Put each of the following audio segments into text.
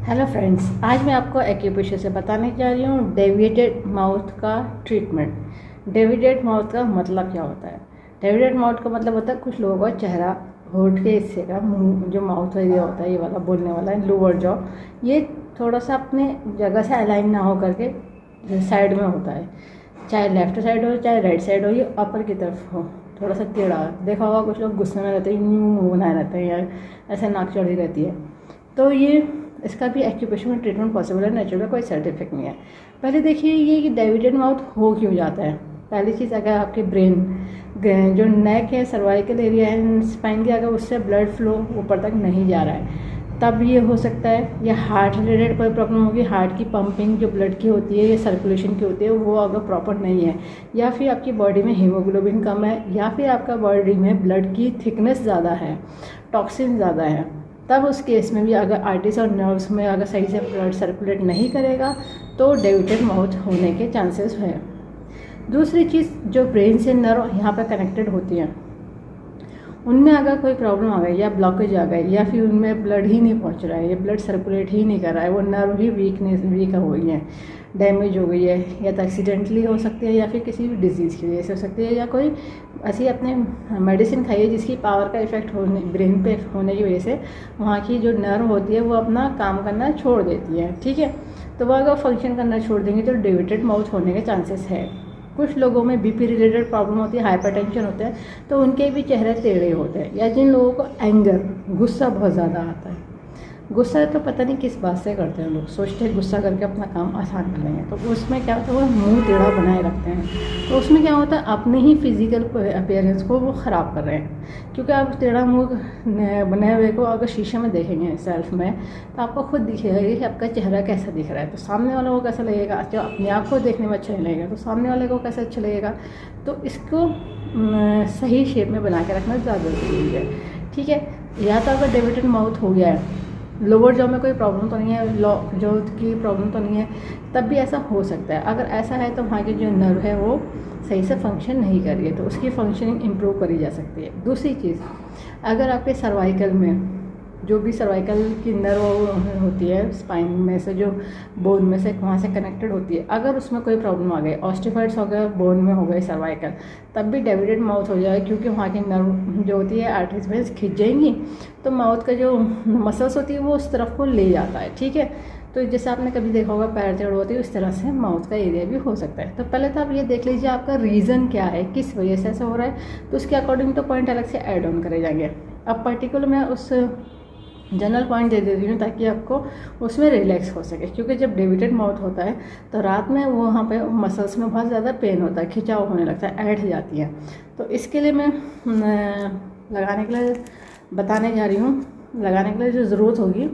Hello friends, आज मैं आपको एक्यूप्रेशर से बताने जा रही हूँ डेविएटेड माउथ का ट्रीटमेंट। डेविएटेड माउथ का मतलब क्या होता है? डेविएटेड माउथ का मतलब होता है कुछ लोगों का चेहरा, होठ के हिस्से का मुंह, जो माउथ एरिया होता है, ये वाला बोलने वाला लोअर जॉ, ये थोड़ा सा अपने जगह से अलाइन ना हो करके साइड में होता है। चाहे लेफ्ट साइड हो चाहे राइट साइड हो, ये अपर की तरफ हो, थोड़ा सा टेढ़ा। देखा होगा कुछ लोग गुस्से में रहते हैं, मुँह बनाए रहते हैं या ऐसे नाक चढ़ी रहती है। तो ये इसका भी एक्यूप्रेशर में ट्रीटमेंट पॉसिबल है, नेचुरल का कोई साइड इफेक्ट नहीं है। पहले देखिए ये कि डेविएटेड माउथ हो क्यों जाता है। पहली चीज़, अगर आपके ब्रेन जो नेक है, सर्वाइकल एरिया है, स्पाइन के, अगर उससे ब्लड फ्लो ऊपर तक नहीं जा रहा है तब ये हो सकता है। या हार्ट रिलेटेड कोई प्रॉब्लम होगी, हार्ट की पंपिंग जो ब्लड की होती है या सर्कुलेशन की होती है वो अगर प्रॉपर नहीं है, या फिर आपकी बॉडी में हीमोग्लोबिन कम है, या फिर आपका बॉडी में ब्लड की थिकनेस ज़्यादा है, टॉक्सिन ज़्यादा है, तब उस केस में भी अगर आर्टरीज और नर्व्स में अगर सही से ब्लड सर्कुलेट नहीं करेगा तो डेविएटेड माउथ होने के चांसेस हैं। दूसरी चीज़, जो ब्रेन से नर्व यहाँ पर कनेक्टेड होती हैं, उनमें अगर कोई प्रॉब्लम आ गई या ब्लॉकेज आ गई, या फिर उनमें ब्लड ही नहीं पहुँच रहा है, या ब्लड सर्कुलेट ही नहीं कर रहा है, वो नर्व ही वीक हो गई है, डैमेज हो गई है, या तो एक्सीडेंटली हो सकती है या फिर किसी भी डिजीज़ की वजह से हो सकती है, या कोई ऐसी अपने मेडिसिन खाई है जिसकी पावर का इफेक्ट होने, ब्रेन पे होने की वजह से वहाँ की जो नर्व होती है वो अपना काम करना छोड़ देती है। ठीक है, तो वह अगर फंक्शन करना छोड़ देंगे तो डेविएटेड माउथ होने के चांसेस है। कुछ लोगों में बीपी रिलेटेड प्रॉब्लम होती है, हाइपरटेंशन होता है, तो उनके भी चेहरे टेढ़े होते हैं। या जिन लोगों को एंगर, गुस्सा बहुत ज़्यादा आता है, गुस्सा तो पता नहीं किस बात से करते हैं, लोग सोचते हैं गुस्सा करके अपना काम आसान कर लेंगे, तो उसमें क्या होता है, वो मुंह टेढ़ा बनाए रखते हैं। तो उसमें क्या होता है, अपने ही फिजिकल अपीयरेंस को वो ख़राब कर रहे हैं। क्योंकि आप टेढ़ा मुंह बनाए हुए को अगर शीशे में देखेंगे सेल्फ में, तो आपको खुद दिखेगा कि आपका चेहरा कैसा दिख रहा है। तो सामने वाले को कैसा लगेगा? अच्छा, अपने आप को देखने में अच्छा नहीं लगेगा तो सामने वाले को कैसा अच्छा लगेगा। तो इसको सही शेप में बना के रखना ज़्यादा ज़रूरी है। ठीक है, या तो अगर डेविएटेड माउथ हो गया है, लोअर जॉ में कोई प्रॉब्लम तो नहीं है, लॉ जॉ की प्रॉब्लम तो नहीं है, तब भी ऐसा हो सकता है। अगर ऐसा है तो वहाँ की जो नर्व है वो सही से फंक्शन नहीं कर रही है, तो उसकी फंक्शनिंग इम्प्रूव करी जा सकती है। दूसरी चीज़, अगर आपके सर्वाइकल में जो भी सर्वाइकल की नर्व होती है, स्पाइन में से जो बोन में से वहाँ से कनेक्टेड होती है, अगर उसमें कोई प्रॉब्लम आ गई, ऑस्टिफाइड्स हो गए, बोन में हो गए सर्वाइकल, तब भी डेविएटेड माउथ हो जाए। क्योंकि वहाँ की नर्व जो होती है आर्टरीज में खिंच जाएंगी, तो माउथ का जो मसल्स होती है वो उस तरफ को ले जाता है। ठीक है, तो जैसे आपने कभी देखा होगा पैर टेढ़ होती है, उस तरह से माउथ का एरिया भी हो सकता है। तो पहले तो आप ये देख लीजिए आपका रीज़न क्या है, किस वजह से ऐसा हो रहा है, तो उसके अकॉर्डिंग तो पॉइंट अलग से ऐड ऑन करे जाएंगे। अब पर्टिकुलर मैं उस जनरल पॉइंट दे देती हूँ ताकि आपको उसमें रिलैक्स हो सके। क्योंकि जब डेविएटेड माउथ होता है तो रात में वहाँ पे मसल्स में बहुत ज़्यादा पेन होता है, खिंचाव होने लगता है, ऐंठ जाती है। तो इसके लिए मैं लगाने के लिए बताने जा रही हूँ। लगाने के लिए जो ज़रूरत होगी,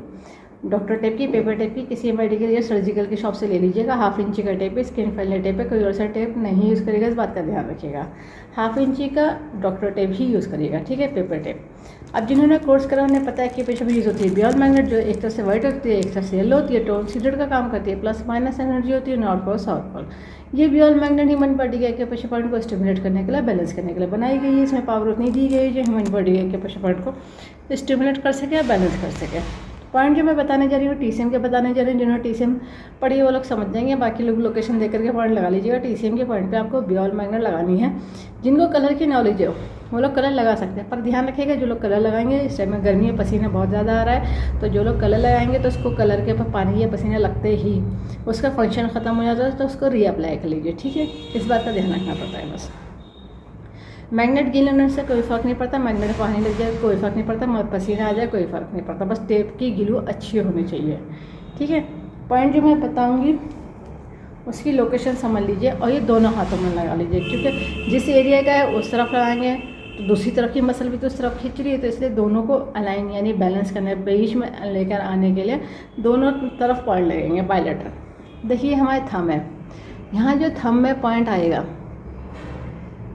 डॉक्टर टेप की, पेपर टेप की, किसी मेडिकल या सर्जिकल की शॉप से ले लीजिएगा। 1/2 इंची का टेप है, स्किन फेलने टेप है, कोई और सा टेप नहीं यूज़ करिएगा, इस बात का ध्यान रखिएगा। 1/2 इंची का डॉक्टर टेप ही यूज़ करिएगा। ठीक है, पेपर टेप। अब जिन्होंने कोर्स करा उन्हें पता है कि पेशा में यूज़ होती है बियॉन्ड मैग्नेट, जो एक तरफ से वाइट होती है, एक तरफ से येलो होती है, टोन सीडेड का काम करती है, प्लस माइनस एनर्जी होती है, नॉर्थ पोल साउथ पोल। ये बियॉन्ड मैग्नेट ह्यूमन बॉडी के एक्यूप्रेशर पॉइंट को स्टिमुलेट करने के लिए, बैलेंस करने के लिए बनाई गई है। इसमें पावर उतनी दी गई है जो ह्यूमन बॉडी के एक्यूप्रेशर पॉइंट को स्टिमुलेट कर सके या बैलेंस कर सके। पॉइंट जो मैं बताने जा रही हूँ टीसीएम के बताने जा रही हूँ। जिन्होंने टीसीएम पढ़ी है वो लोग समझ जाएंगे, बाकी लोग लोकेशन देख करके पॉइंट लगा लीजिएगा। टीसीएम के पॉइंट पे आपको बियॉन्ड मैग्नेट लगानी है। जिनको कलर की नॉलेज है वो लोग कलर लगा सकते हैं, पर ध्यान रखिएगा जो लोग कलर लगाएंगे, इस टाइम में गर्मी है, पसीना बहुत ज़्यादा आ रहा है, तो जो लोग कलर लगाएंगे तो उसको कलर के ऊपर पानी या पसीना लगते ही उसका फंक्शन ख़त्म हो जाता है, तो उसको रीअप्लाई कर लीजिए। ठीक है, इस बात का ध्यान रखना पड़ता है बस। मैग्नेट गीले होने से कोई फ़र्क नहीं पड़ता, मैग्नेट पानी लग जाए कोई फ़र्क नहीं पड़ता, पसीना आ जाए कोई फ़र्क नहीं पड़ता, बस टेप की ग्लू अच्छी होनी चाहिए। ठीक है, पॉइंट जो मैं बताऊंगी उसकी लोकेशन समझ लीजिए और ये दोनों हाथों में लगा लीजिए। क्योंकि जिस एरिया का है उस तरफ लगाएंगे तो दूसरी तरफ की मसल भी तो उस तरफ खींच रही है, तो इसलिए दोनों को अलाइन यानी बैलेंस करने, बीच में लेकर आने के लिए दोनों तरफ पॉइंट लगेंगे बायलेटरल। देखिए हमारे थंब है, यहाँ जो थंब में पॉइंट आएगा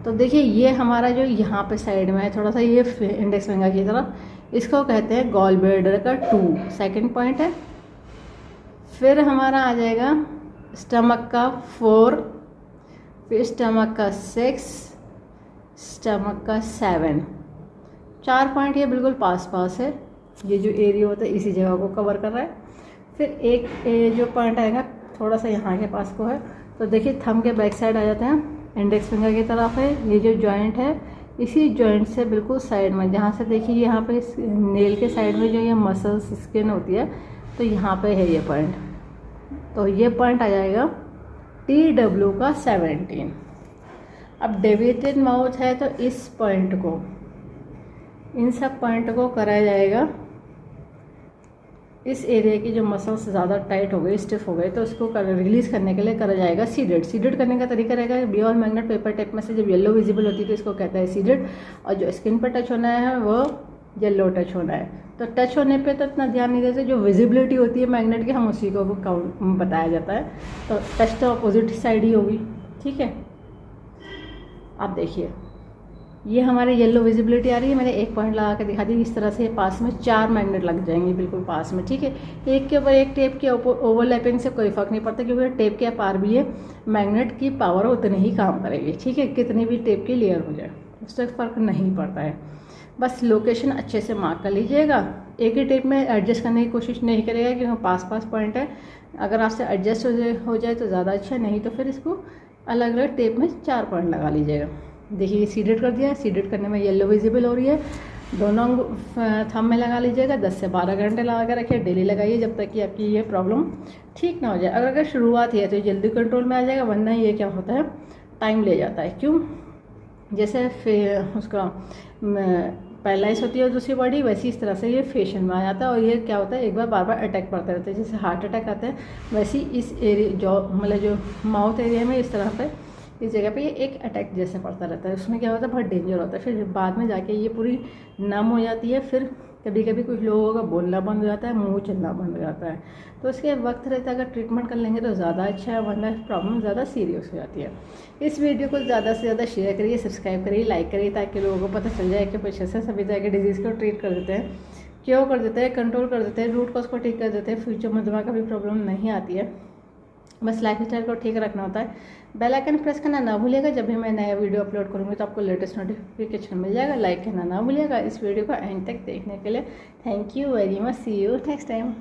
तो देखिए ये हमारा जो यहाँ पे साइड में है थोड़ा सा, ये इंडेक्स फिंगर की तरफ, इसको कहते हैं गॉल ब्लैडर का 2 सेकंड पॉइंट है। फिर हमारा आ जाएगा स्टमक का 4, फिर स्टमक का 6, स्टमक का 7। 4 पॉइंट ये बिल्कुल पास पास है, ये जो एरिया होता है इसी जगह को कवर कर रहा है। फिर एक जो पॉइंट आएगा थोड़ा सा यहाँ के पास को है, तो देखिए थंब के बैक साइड आ जाते हैं, इंडेक्स फिंगर की तरफ है। ये जो जॉइंट है इसी जॉइंट से बिल्कुल साइड में, जहाँ से देखिए यहाँ पे नेल के साइड में जो ये मसल्स स्किन होती है, तो यहाँ पे है ये पॉइंट। तो ये पॉइंट आ जाएगा TW का 17। अब डेविएटेड माउथ है तो इस पॉइंट को, इन सब पॉइंट को कराया जाएगा। इस एरिया की जो मसल्स ज़्यादा टाइट हो गई, स्टिफ हो गई, तो उसको रिलीज़ करने के लिए करा जाएगा सीडेड। सीडेड करने का तरीका रहेगा, बियॉल मैग्नेट पेपर टेप में से जब येलो विजिबल होती है तो इसको कहता है सीडेड, और जो स्किन पर टच होना है वो येलो टच होना है। तो टच होने पे तो इतना ध्यान नहीं देते, जो विजिबिलिटी होती है मैग्नेट की हम उसी को काउंट बताया जाता है। तो टच तो अपोजिट साइड ही होगी, ठीक है। आप देखिए ये हमारे येलो विजिबिलिटी आ रही है, मैंने एक पॉइंट लगा के दिखा दी। इस तरह से पास में 4 मैग्नेट लग जाएंगे बिल्कुल पास में, ठीक है। एक के ऊपर एक टेप के ओवरलैपिंग से कोई फ़र्क नहीं पड़ता, क्योंकि टेप के पार भी है मैग्नेट की पावर उतनी ही काम करेगी, ठीक है। कितनी भी टेप की लेयर हो जाए उससे फ़र्क नहीं पड़ता है। बस लोकेशन अच्छे से मार्क कर लीजिएगा। एक ही टेप में एडजस्ट करने की कोशिश नहीं करेगा, क्योंकि पास पास पॉइंट है। अगर आपसे एडजस्ट हो जाए तो ज़्यादा अच्छा, नहीं तो फिर इसको अलग अलग टेप में 4 पॉइंट लगा लीजिएगा। देखिए सीडेड कर दिया है, सीडेड करने में येलो विजिबल हो रही है। दोनों थंब में लगा लीजिएगा, 10 से 12 घंटे लगा कर रखिए, डेली लगाइए जब तक कि आपकी ये प्रॉब्लम ठीक ना हो जाए। अगर शुरुआत है तो जल्दी कंट्रोल में आ जाएगा, वरना ये क्या होता है टाइम ले जाता है। क्यों? जैसे उसका पैरालाइज होती है दूसरी बॉडी, वैसी इस तरह से ये फेशियल में आ जाता है। और ये क्या होता है एक बार बार अटैक पड़ते रहते हैं, जैसे हार्ट अटैक आता है वैसे इस एरिया जो माउथ एरिया में इस तरह पे इस जगह पे ये एक अटैक जैसे पड़ता रहता है। उसमें क्या होता है बहुत डेंजर होता है। फिर बाद में जाके ये पूरी नम हो जाती है। फिर कभी कभी कुछ लोगों का बोलना बंद हो जाता है, मुंह चलना बंद हो जाता है। तो उसके वक्त रहता है अगर ट्रीटमेंट कर लेंगे तो ज़्यादा अच्छा है, वरना प्रॉब्लम ज़्यादा सीरियस हो जाती है। इस वीडियो को ज़्यादा से ज़्यादा शेयर करिए, सब्सक्राइब करिए, लाइक करिए, ताकि लोगों को पता चल जाए कि पीछे से सभी तरह के डिजीज़ को ट्रीट कर देते हैं, क्योर कर देते हैं, कंट्रोल कर देते हैं, रूट कॉज को ठीक कर देते हैं। फ्यूचर में दवा का भी प्रॉब्लम नहीं आती है। बस लाइफ स्टाइल को ठीक रखना होता है। बेल आइकन प्रेस करना ना भूलिएगा, जब भी मैं नया वीडियो अपलोड करूँगी तो आपको लेटेस्ट नोटिफिकेशन मिल जाएगा। लाइक करना ना भूलिएगा। इस वीडियो को एंड तक देखने के लिए thank you very much. See you next time.